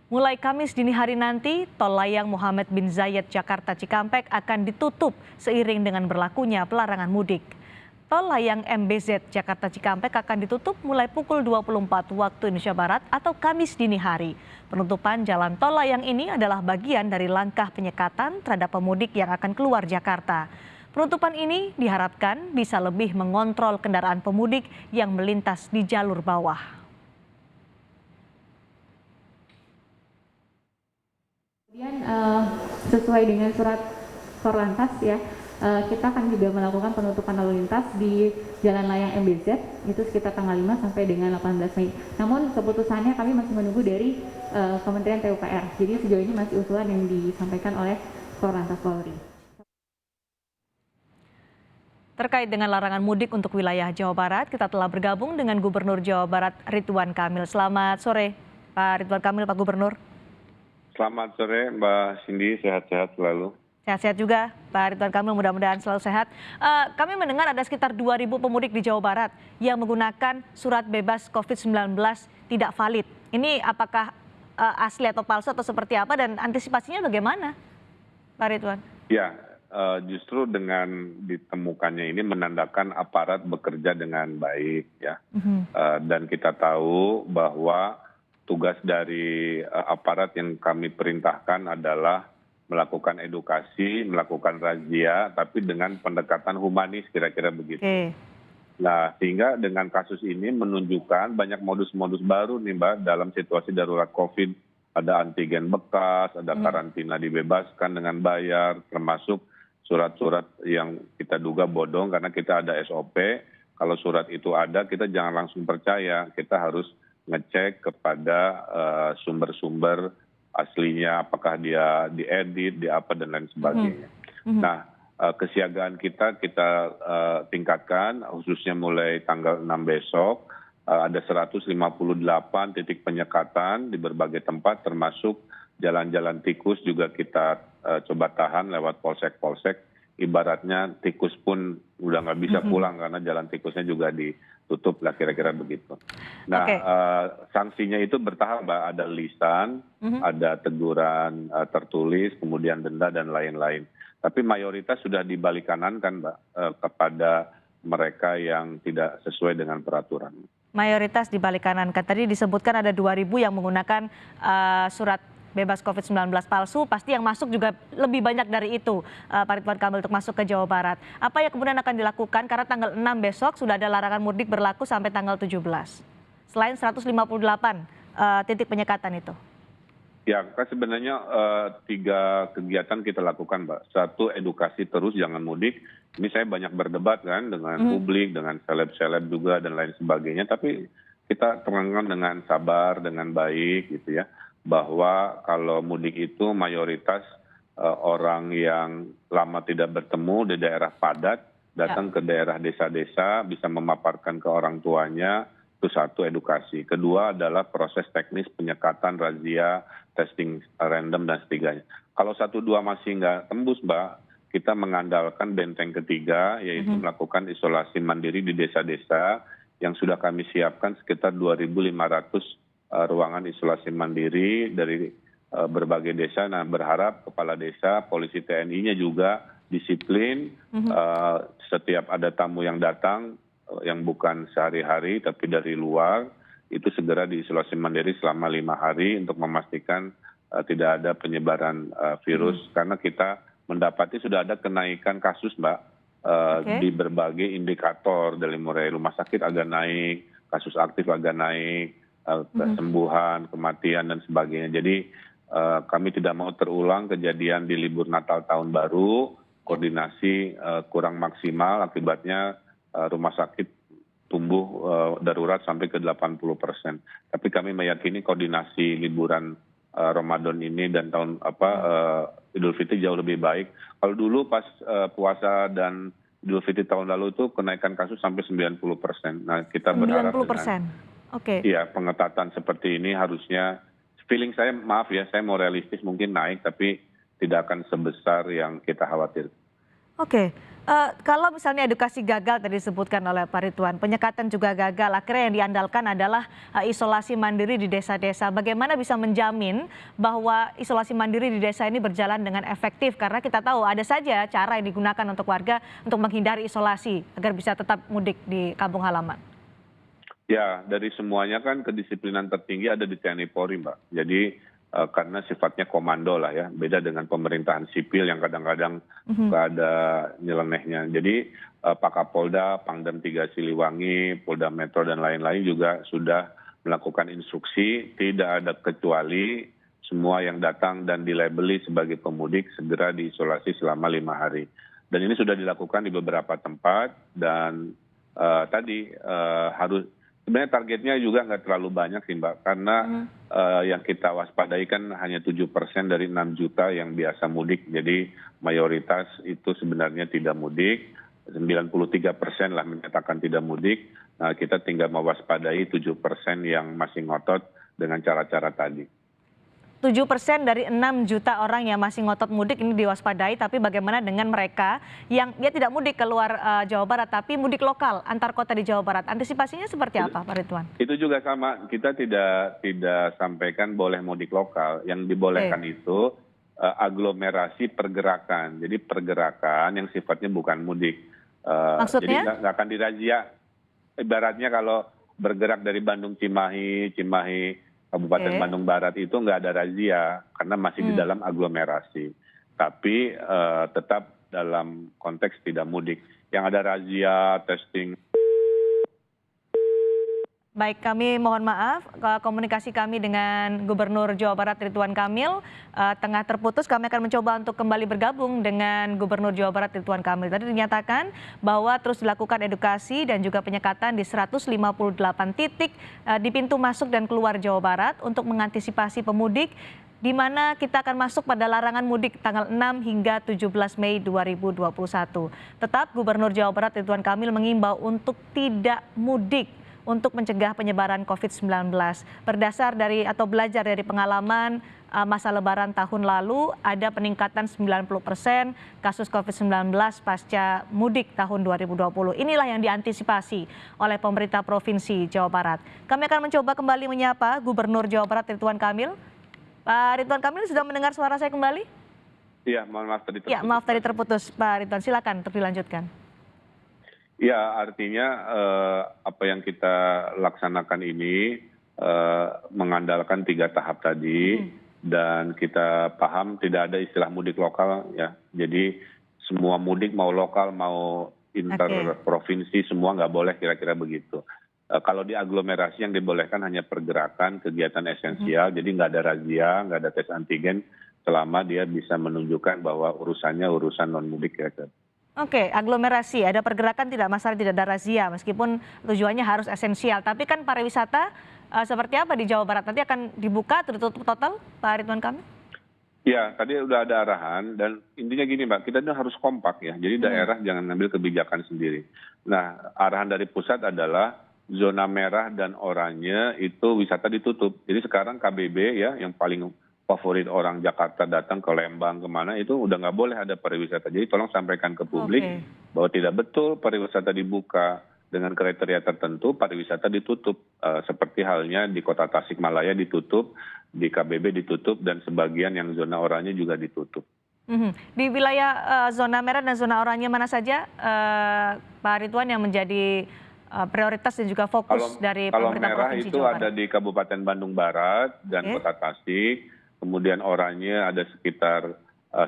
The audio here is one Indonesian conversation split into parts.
Mulai Kamis dini hari nanti, tol layang Muhammad bin Zayed Jakarta Cikampek akan ditutup seiring dengan berlakunya pelarangan mudik. Tol layang MBZ Jakarta Cikampek akan ditutup mulai pukul 24 waktu Indonesia Barat atau Kamis dini hari. Penutupan jalan tol layang ini adalah bagian dari langkah penyekatan terhadap pemudik yang akan keluar Jakarta. Penutupan ini diharapkan bisa lebih mengontrol kendaraan pemudik yang melintas di jalur bawah. Kemudian sesuai dengan surat Korlantas ya, kita akan juga melakukan penutupan lalu lintas di Jalan Layang MBZ itu sekitar tanggal 5 sampai dengan 18 Mei. Namun keputusannya kami masih menunggu dari Kementerian PUPR. Jadi sejauh ini masih usulan yang disampaikan oleh Korlantas Polri. Terkait dengan larangan mudik untuk wilayah Jawa Barat, kita telah bergabung dengan Gubernur Jawa Barat Ridwan Kamil. Selamat sore, Pak Ridwan Kamil, Pak Gubernur. Selamat sore Mbak Cindy, sehat-sehat selalu. Sehat-sehat juga Pak Ridwan Kamil, mudah-mudahan selalu sehat. Kami mendengar ada sekitar 2.000 pemudik di Jawa Barat yang menggunakan surat bebas COVID-19 tidak valid. Ini apakah asli atau palsu atau seperti apa dan antisipasinya bagaimana Pak Ridwan? Ya, justru dengan ditemukannya ini menandakan aparat bekerja dengan baik ya. Dan kita tahu bahwa tugas dari aparat yang kami perintahkan adalah melakukan edukasi, melakukan razia, tapi dengan pendekatan humanis kira-kira begitu. Nah, sehingga dengan kasus ini menunjukkan banyak modus-modus baru nih Mbak dalam situasi darurat COVID. Ada antigen bekas, ada karantina dibebaskan dengan bayar, termasuk surat-surat yang kita duga bodong karena kita ada SOP. Kalau surat itu ada, kita jangan langsung percaya, kita harus ngecek kepada sumber-sumber aslinya, apakah dia diedit, di apa dan lain sebagainya. Nah, kesiagaan kita tingkatkan, khususnya mulai tanggal 6 besok, ada 158 titik penyekatan di berbagai tempat, termasuk jalan-jalan tikus juga kita coba tahan lewat polsek-polsek. Ibaratnya tikus pun udah nggak bisa pulang karena jalan tikusnya juga ditutup lah kira-kira begitu. Nah, sanksinya itu bertahap Mbak, ada lisan, ada teguran tertulis, kemudian denda dan lain-lain. Tapi mayoritas sudah dibalik kanan kan Mbak kepada mereka yang tidak sesuai dengan peraturan. Mayoritas dibalik kanan. Tadi disebutkan ada 2.000 yang menggunakan surat bebas COVID-19 palsu, pasti yang masuk juga lebih banyak dari itu, Pak Ridwan Kamil, untuk masuk ke Jawa Barat. Apa yang kemudian akan dilakukan karena tanggal 6 besok sudah ada larangan mudik berlaku sampai tanggal 17, selain 158 titik penyekatan itu? Ya, kan sebenarnya 3 kegiatan kita lakukan, Mbak. Satu, edukasi terus, jangan mudik. Ini saya banyak berdebat kan dengan publik, dengan seleb-seleb juga dan lain sebagainya. Tapi kita terangkan dengan sabar, dengan baik gitu ya. Bahwa kalau mudik itu mayoritas orang yang lama tidak bertemu di daerah padat, datang ke daerah desa-desa, bisa memaparkan ke orang tuanya. Itu satu, edukasi. Kedua adalah proses teknis penyekatan, razia, testing random dan sebagainya. Kalau 1-2 masih nggak tembus Mbak, kita mengandalkan benteng ketiga, yaitu melakukan isolasi mandiri di desa-desa yang sudah kami siapkan sekitar 2.500 ruangan isolasi mandiri dari berbagai desa. Nah, berharap kepala desa, polisi TNI-nya juga disiplin, setiap ada tamu yang datang yang bukan sehari-hari tapi dari luar, itu segera diisolasi mandiri selama 5 hari untuk memastikan tidak ada penyebaran virus. Karena kita mendapati sudah ada kenaikan kasus Mbak di berbagai indikator, dari mulai rumah sakit agak naik, kasus aktif agak naik, kesembuhan, kematian dan sebagainya. Jadi kami tidak mau terulang kejadian di libur Natal Tahun Baru, koordinasi kurang maksimal, akibatnya rumah sakit tumbuh darurat sampai ke 80%. Tapi kami meyakini koordinasi liburan Ramadan ini dan Idul Fitri jauh lebih baik. Kalau dulu pas puasa dan Idul Fitri tahun lalu itu kenaikan kasus sampai 90%. Nah, kita berharap 90%. Oke. Iya, pengetatan seperti ini harusnya, feeling saya, maaf ya, saya mau realistis, mungkin naik tapi tidak akan sebesar yang kita khawatir. Oke, kalau misalnya edukasi gagal tadi disebutkan oleh Pak Ridwan, penyekatan juga gagal, akhirnya yang diandalkan adalah isolasi mandiri di desa-desa. Bagaimana bisa menjamin bahwa isolasi mandiri di desa ini berjalan dengan efektif? Karena kita tahu ada saja cara yang digunakan untuk warga untuk menghindari isolasi agar bisa tetap mudik di kampung halaman. Ya, dari semuanya kan kedisiplinan tertinggi ada di TNI Polri, Mbak. Jadi karena sifatnya komando lah ya, beda dengan pemerintahan sipil yang kadang-kadang nggak ada nyelenehnya. Jadi Pak Kapolda, Pangdam 3 Siliwangi, Polda Metro dan lain-lain juga sudah melakukan instruksi, tidak ada kecuali semua yang datang dan dilabeli sebagai pemudik segera diisolasi selama 5 hari. Dan ini sudah dilakukan di beberapa tempat dan tadi harus sebenarnya targetnya juga nggak terlalu banyak sih Mbak, karena yang kita waspadai kan hanya 7% dari 6 juta yang biasa mudik, jadi mayoritas itu sebenarnya tidak mudik, 93% lah menyatakan tidak mudik, nah, kita tinggal mewaspadai 7% yang masih ngotot dengan cara-cara tadi. 7% dari 6 juta orang yang masih ngotot mudik ini diwaspadai, tapi bagaimana dengan mereka yang dia tidak mudik keluar Jawa Barat, tapi mudik lokal antar kota di Jawa Barat? Antisipasinya seperti apa, Pak Ridwan? Itu juga sama, kita tidak sampaikan boleh mudik lokal. Yang dibolehkan itu aglomerasi pergerakan. Jadi pergerakan yang sifatnya bukan mudik. Jadi Maksudnya? nggak akan dirazia. Ibaratnya kalau bergerak dari Bandung Cimahi, Kabupaten Oke. Bandung Barat itu nggak ada razia karena masih di dalam aglomerasi. Tapi tetap dalam konteks tidak mudik. Yang ada razia, testing. Baik, kami mohon maaf, komunikasi kami dengan Gubernur Jawa Barat Ridwan Kamil tengah terputus. Kami akan mencoba untuk kembali bergabung dengan Gubernur Jawa Barat Ridwan Kamil. Tadi dinyatakan bahwa terus dilakukan edukasi dan juga penyekatan di 158 titik di pintu masuk dan keluar Jawa Barat untuk mengantisipasi pemudik, di mana kita akan masuk pada larangan mudik tanggal 6 hingga 17 Mei 2021. Tetap Gubernur Jawa Barat Ridwan Kamil mengimbau untuk tidak mudik untuk mencegah penyebaran COVID-19. Berdasar dari atau belajar dari pengalaman masa lebaran tahun lalu, ada peningkatan 90% kasus COVID-19 pasca mudik tahun 2020. Inilah yang diantisipasi oleh pemerintah Provinsi Jawa Barat. Kami akan mencoba kembali menyapa Gubernur Jawa Barat Ridwan Kamil. Pak Ridwan Kamil, sudah mendengar suara saya kembali? Iya, mohon maaf tadi terputus. Ya, maaf tadi terputus, Pak Ridwan. Silakan untuk dilanjutkan. Ya, artinya apa yang kita laksanakan ini mengandalkan 3 tahap tadi dan kita paham tidak ada istilah mudik lokal ya. Jadi semua mudik mau lokal mau interprovinsi semua nggak boleh kira-kira begitu. Kalau di aglomerasi yang dibolehkan hanya pergerakan kegiatan esensial, jadi nggak ada razia, nggak ada tes antigen selama dia bisa menunjukkan bahwa urusannya urusan non mudik ya. Oke, aglomerasi, ada pergerakan tidak masalah, tidak ada razia, meskipun tujuannya harus esensial. Tapi kan pariwisata seperti apa di Jawa Barat? Nanti akan dibuka atau ditutup total, Pak Ridwan Kamil? Ya, tadi udah ada arahan dan intinya gini Mbak, kita harus kompak ya. Jadi daerah jangan ngambil kebijakan sendiri. Nah, arahan dari pusat adalah zona merah dan oranye itu wisata ditutup. Jadi sekarang KBB ya yang paling favorit orang Jakarta datang ke Lembang kemana itu udah nggak boleh ada pariwisata. Jadi tolong sampaikan ke publik bahwa tidak betul pariwisata dibuka dengan kriteria tertentu, pariwisata ditutup. Seperti halnya di kota Tasikmalaya ditutup, di KBB ditutup, dan sebagian yang zona oranye juga ditutup. Di wilayah zona merah dan zona oranye mana saja, Pak Ridwan, yang menjadi prioritas dan juga fokus dari pemerintah Provinsi Jawa Barat? Kalau merah itu ada di Kabupaten Bandung Barat dan Kota Tasik. Kemudian oranye ada sekitar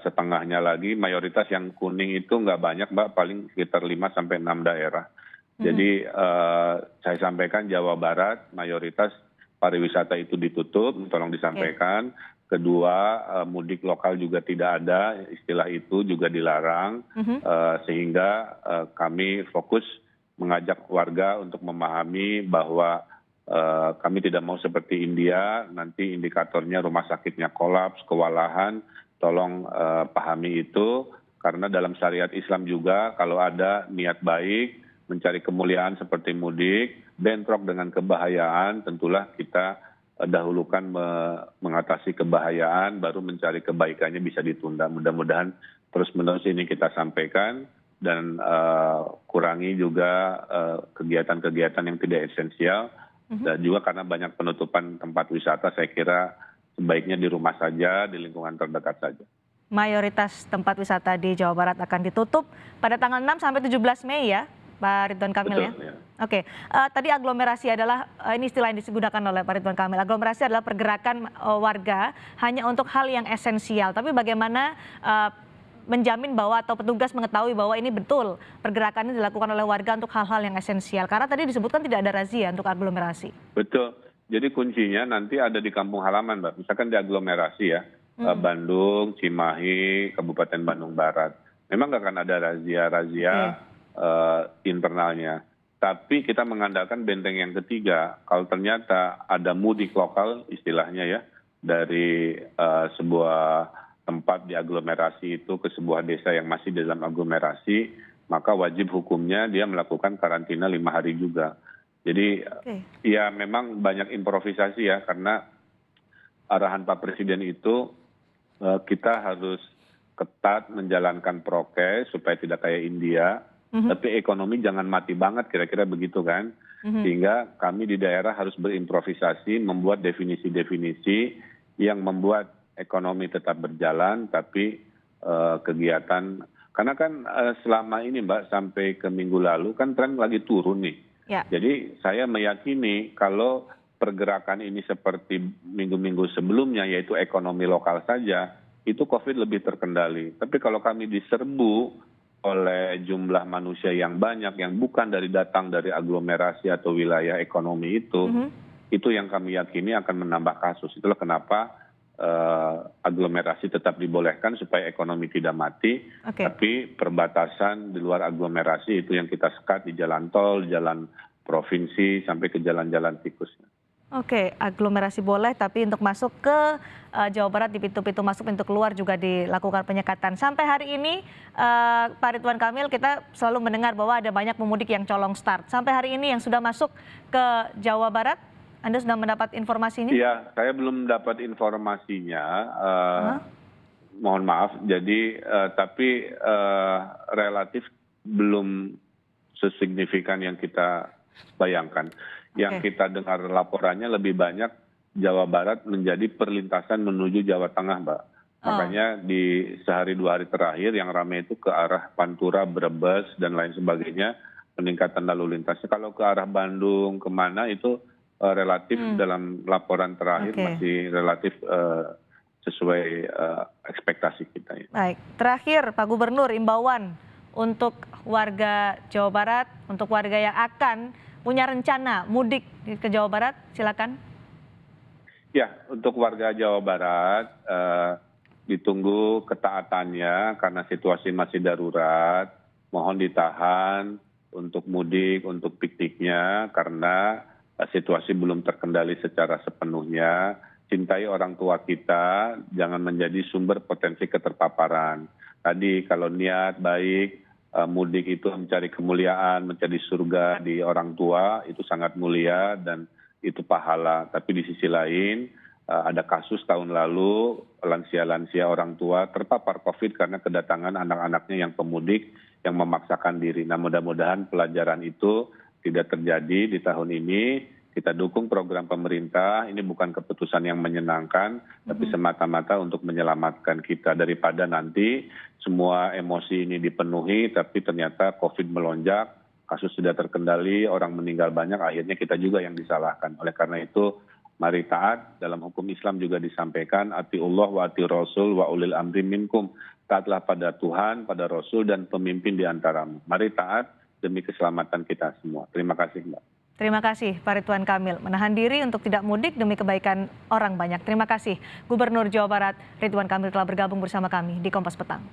setengahnya lagi, mayoritas yang kuning itu nggak banyak Mbak, paling sekitar 5-6 daerah. Jadi saya sampaikan Jawa Barat mayoritas pariwisata itu ditutup, tolong disampaikan. Kedua, mudik lokal juga tidak ada, istilah itu juga dilarang, sehingga kami fokus mengajak warga untuk memahami bahwa kami tidak mau seperti India, nanti indikatornya rumah sakitnya kolaps, kewalahan, tolong pahami itu, karena dalam syariat Islam juga kalau ada niat baik, mencari kemuliaan seperti mudik, bentrok dengan kebahayaan, tentulah kita dahulukan mengatasi kebahayaan, baru mencari kebaikannya bisa ditunda. Mudah-mudahan terus-menerus ini kita sampaikan dan kurangi juga kegiatan-kegiatan yang tidak esensial. Dan juga karena banyak penutupan tempat wisata, saya kira sebaiknya di rumah saja, di lingkungan terdekat saja. Mayoritas tempat wisata di Jawa Barat akan ditutup pada tanggal 6 sampai 17 Mei ya, Pak Ridwan Kamil. Betul, ya? ya. Oke, tadi aglomerasi adalah, ini istilah yang digunakan oleh Pak Ridwan Kamil, aglomerasi adalah pergerakan warga hanya untuk hal yang esensial. Tapi bagaimana menjamin bahwa atau petugas mengetahui bahwa ini betul pergerakan ini dilakukan oleh warga untuk hal-hal yang esensial? Karena tadi disebutkan tidak ada razia untuk aglomerasi. Betul. Jadi kuncinya nanti ada di kampung halaman, Mbak. Misalkan di aglomerasi ya, Bandung, Cimahi, Kabupaten Bandung Barat. Memang nggak akan ada razia internalnya. Tapi kita mengandalkan benteng yang ketiga. Kalau ternyata ada mudik lokal, istilahnya ya, dari sebuah tempat di aglomerasi itu ke sebuah desa yang masih dalam aglomerasi, maka wajib hukumnya dia melakukan karantina 5 hari juga. Jadi ya memang banyak improvisasi ya, karena arahan Pak Presiden itu kita harus ketat menjalankan prokes supaya tidak kayak India, tapi ekonomi jangan mati banget, kira-kira begitu kan. Sehingga kami di daerah harus berimprovisasi, membuat definisi-definisi yang membuat ekonomi tetap berjalan, tapi kegiatan, karena kan selama ini Mbak, sampai ke minggu lalu kan tren lagi turun nih. Ya. Jadi saya meyakini kalau pergerakan ini seperti minggu-minggu sebelumnya, yaitu ekonomi lokal saja, itu COVID lebih terkendali. Tapi kalau kami diserbu oleh jumlah manusia yang banyak, yang bukan datang dari aglomerasi atau wilayah ekonomi itu yang kami yakini akan menambah kasus. Itulah kenapa aglomerasi tetap dibolehkan supaya ekonomi tidak mati, tapi perbatasan di luar aglomerasi itu yang kita sekat di jalan tol, jalan provinsi, sampai ke jalan-jalan tikusnya. Oke, aglomerasi boleh, tapi untuk masuk ke Jawa Barat di pintu-pintu masuk, pintu keluar juga dilakukan penyekatan. Sampai hari ini, Pak Ridwan Kamil, kita selalu mendengar bahwa ada banyak pemudik yang colong start. Sampai hari ini yang sudah masuk ke Jawa Barat, Anda sudah mendapat informasinya? Iya, saya belum dapat informasinya. Mohon maaf. Jadi, tapi relatif belum sesignifikan yang kita bayangkan. Yang kita dengar laporannya lebih banyak Jawa Barat menjadi perlintasan menuju Jawa Tengah, Mbak. Makanya di sehari 2 hari terakhir yang ramai itu ke arah Pantura, Brebes, dan lain sebagainya, peningkatan lalu lintasnya. Kalau ke arah Bandung, kemana itu relatif dalam laporan terakhir masih relatif sesuai ekspektasi kita. Ya. Baik, terakhir Pak Gubernur, imbauan untuk warga Jawa Barat, untuk warga yang akan punya rencana mudik ke Jawa Barat, silakan. Ya, untuk warga Jawa Barat ditunggu ketaatannya karena situasi masih darurat. Mohon ditahan untuk mudik, untuk pikniknya karena situasi belum terkendali secara sepenuhnya. Cintai orang tua kita, jangan menjadi sumber potensi keterpaparan. Tadi kalau niat baik, mudik itu mencari kemuliaan, mencari surga di orang tua, itu sangat mulia dan itu pahala. Tapi di sisi lain, ada kasus tahun lalu, lansia-lansia orang tua terpapar COVID karena kedatangan anak-anaknya yang pemudik yang memaksakan diri. Nah, mudah-mudahan pelajaran itu tidak terjadi di tahun ini. Kita dukung program pemerintah, ini bukan keputusan yang menyenangkan, tapi semata-mata untuk menyelamatkan kita daripada nanti semua emosi ini dipenuhi, tapi ternyata COVID melonjak, kasus sudah terkendali, orang meninggal banyak, akhirnya kita juga yang disalahkan. Oleh karena itu, mari taat, dalam hukum Islam juga disampaikan, atiullah wa ati rasul wa ulil amri minkum, taatlah pada Tuhan, pada Rasul, dan pemimpin di antaramu. Mari taat demi keselamatan kita semua. Terima kasih, Mbak. Terima kasih Pak Ridwan Kamil, menahan diri untuk tidak mudik demi kebaikan orang banyak. Terima kasih Gubernur Jawa Barat Ridwan Kamil telah bergabung bersama kami di Kompas Petang.